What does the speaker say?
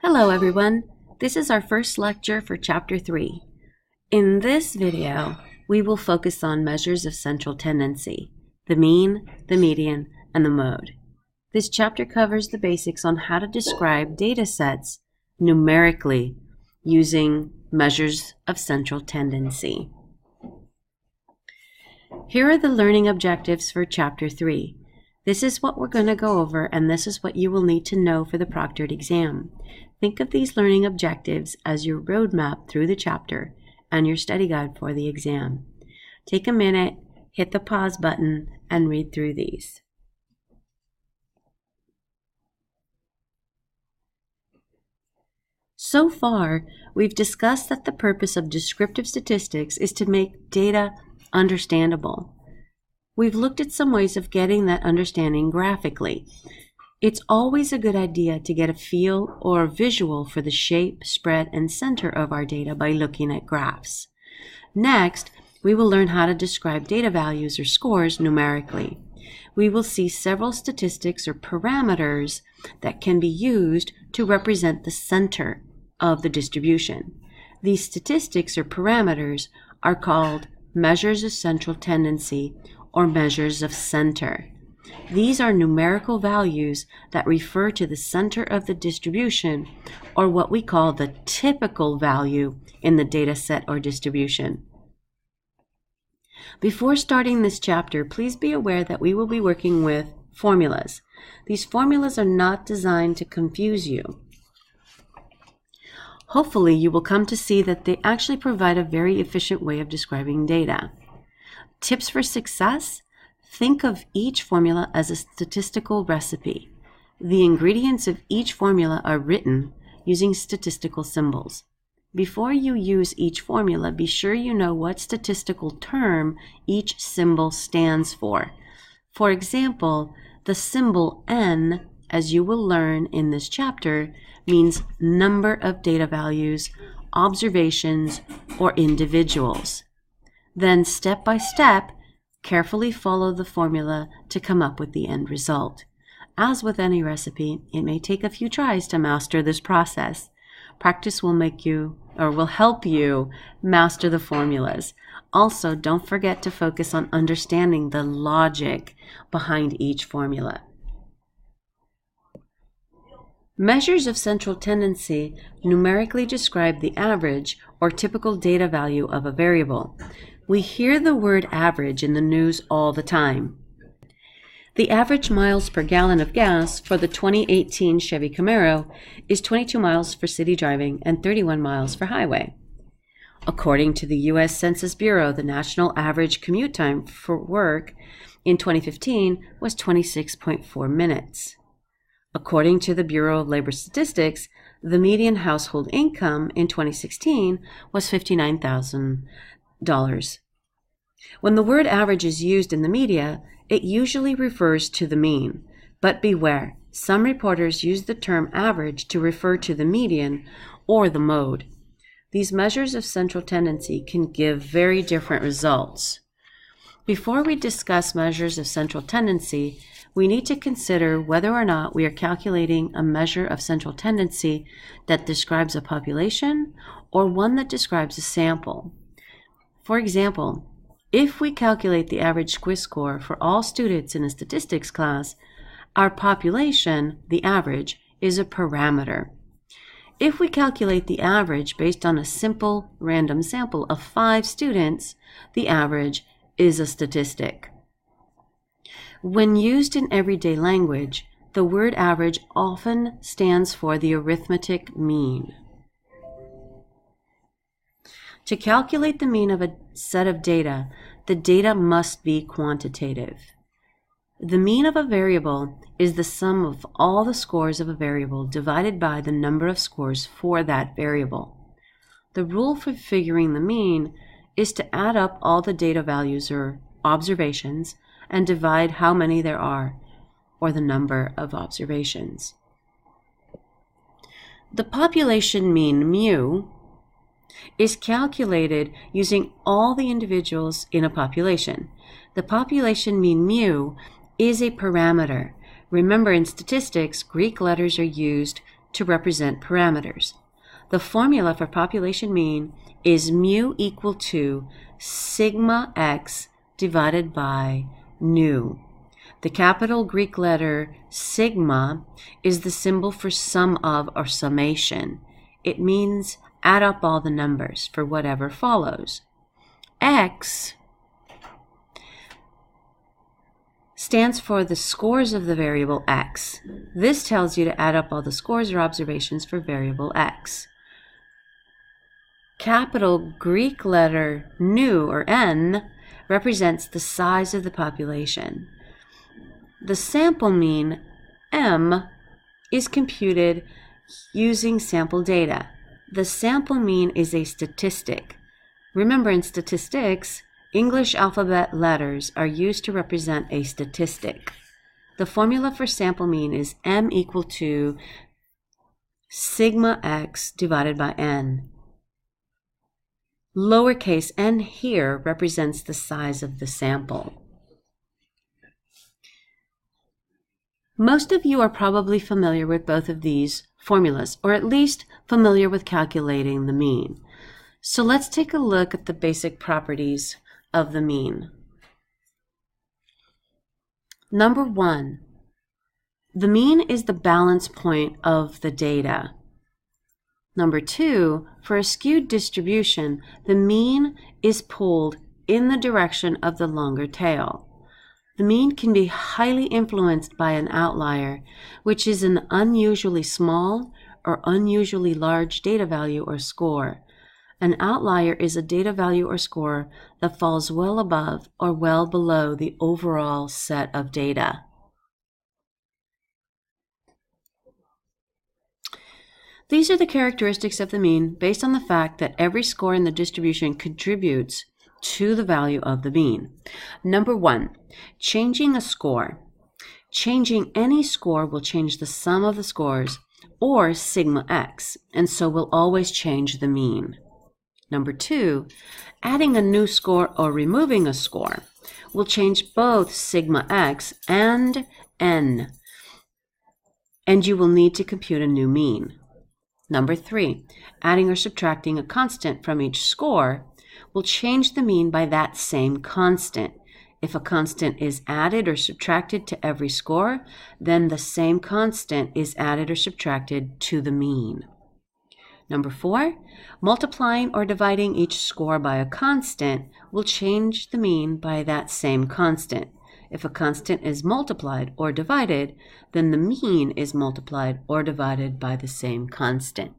Hello everyone, this is our first lecture for Chapter 3. In this video, we will focus on measures of central tendency, the mean, the median, and the mode. This chapter covers the basics on how to describe data sets numerically using measures of central tendency. Here are the learning objectives for Chapter 3. This is what we're going to go over, and this is what you will need to know for the proctored exam. Think of these learning objectives as your roadmap through the chapter and your study guide for the exam. Take a minute, hit the pause button, and read through these. So far, we've discussed that the purpose of descriptive statistics is to make data understandable. We've looked at some ways of getting that understanding graphically. It's always a good idea to get a feel or a visual for the shape, spread, and center of our data by looking at graphs. Next, we will learn how to describe data values or scores numerically. We will see several statistics or parameters that can be used to represent the center of the distribution. These statistics or parameters are called measures of central tendency or measures of center. These are numerical values that refer to the center of the distribution, or what we call the typical value in the data set or distribution. Before starting this chapter, please be aware that we will be working with formulas. These formulas are not designed to confuse you. Hopefully, you will come to see that they actually provide a very efficient way of describing data. Tips for success? Think of each formula as a statistical recipe. The ingredients of each formula are written using statistical symbols. Before you use each formula, be sure you know what statistical term each symbol stands for. For example, the symbol N, as you will learn in this chapter, means number of data values, observations, or individuals. Then, step by step, carefully follow the formula to come up with the end result. As with any recipe, it may take a few tries to master this process. Practice will help you master the formulas. Also, don't forget to focus on understanding the logic behind each formula. Measures of central tendency numerically describe the average or typical data value of a variable. We hear the word average in the news all the time. The average miles per gallon of gas for the 2018 Chevy Camaro is 22 miles for city driving and 31 miles for highway. According to the U.S. Census Bureau, the national average commute time for work in 2015 was 26.4 minutes. According to the Bureau of Labor Statistics, the median household income in 2016 was $59,000. When the word average is used in the media, it usually refers to the mean. But beware, some reporters use the term average to refer to the median or the mode. These measures of central tendency can give very different results. Before we discuss measures of central tendency, we need to consider whether or not we are calculating a measure of central tendency that describes a population or one that describes a sample. For example, if we calculate the average quiz score for all students in a statistics class, our population, the average, is a parameter. If we calculate the average based on a simple random sample of 5 students, the average is a statistic. When used in everyday language, the word average often stands for the arithmetic mean. To calculate the mean of a set of data, the data must be quantitative. The mean of a variable is the sum of all the scores of a variable divided by the number of scores for that variable. The rule for figuring the mean is to add up all the data values or observations and divide how many there are, or the number of observations. The population mean, mu, is calculated using all the individuals in a population. The population mean mu is a parameter. Remember, in statistics, Greek letters are used to represent parameters. The formula for population mean is mu equal to sigma x divided by nu. The capital Greek letter sigma is the symbol for sum of or summation. It means add up all the numbers for whatever follows. X stands for the scores of the variable x. This tells you to add up all the scores or observations for variable x. Capital Greek letter nu or n represents the size of the population. The sample mean, m, is computed using sample data. The sample mean is a statistic. Remember, in statistics, English alphabet letters are used to represent a statistic. The formula for sample mean is m equal to sigma x divided by n. Lowercase n here represents the size of the sample. Most of you are probably familiar with both of these formulas, or at least familiar with calculating the mean. So let's take a look at the basic properties of the mean. Number 1, the mean is the balance point of the data. Number 2, for a skewed distribution, the mean is pulled in the direction of the longer tail. The mean can be highly influenced by an outlier, which is an unusually small or unusually large data value or score. An outlier is a data value or score that falls well above or well below the overall set of data. These are the characteristics of the mean based on the fact that every score in the distribution contributes to the value of the mean. Number 1, changing a score. Changing any score will change the sum of the scores, or sigma x, and so will always change the mean. Number 2, adding a new score or removing a score will change both sigma x and n, and you will need to compute a new mean. Number 3, adding or subtracting a constant from each score will change the mean by that same constant. If a constant is added or subtracted to every score, then the same constant is added or subtracted to the mean. Number 4, multiplying or dividing each score by a constant will change the mean by that same constant. If a constant is multiplied or divided, then the mean is multiplied or divided by the same constant.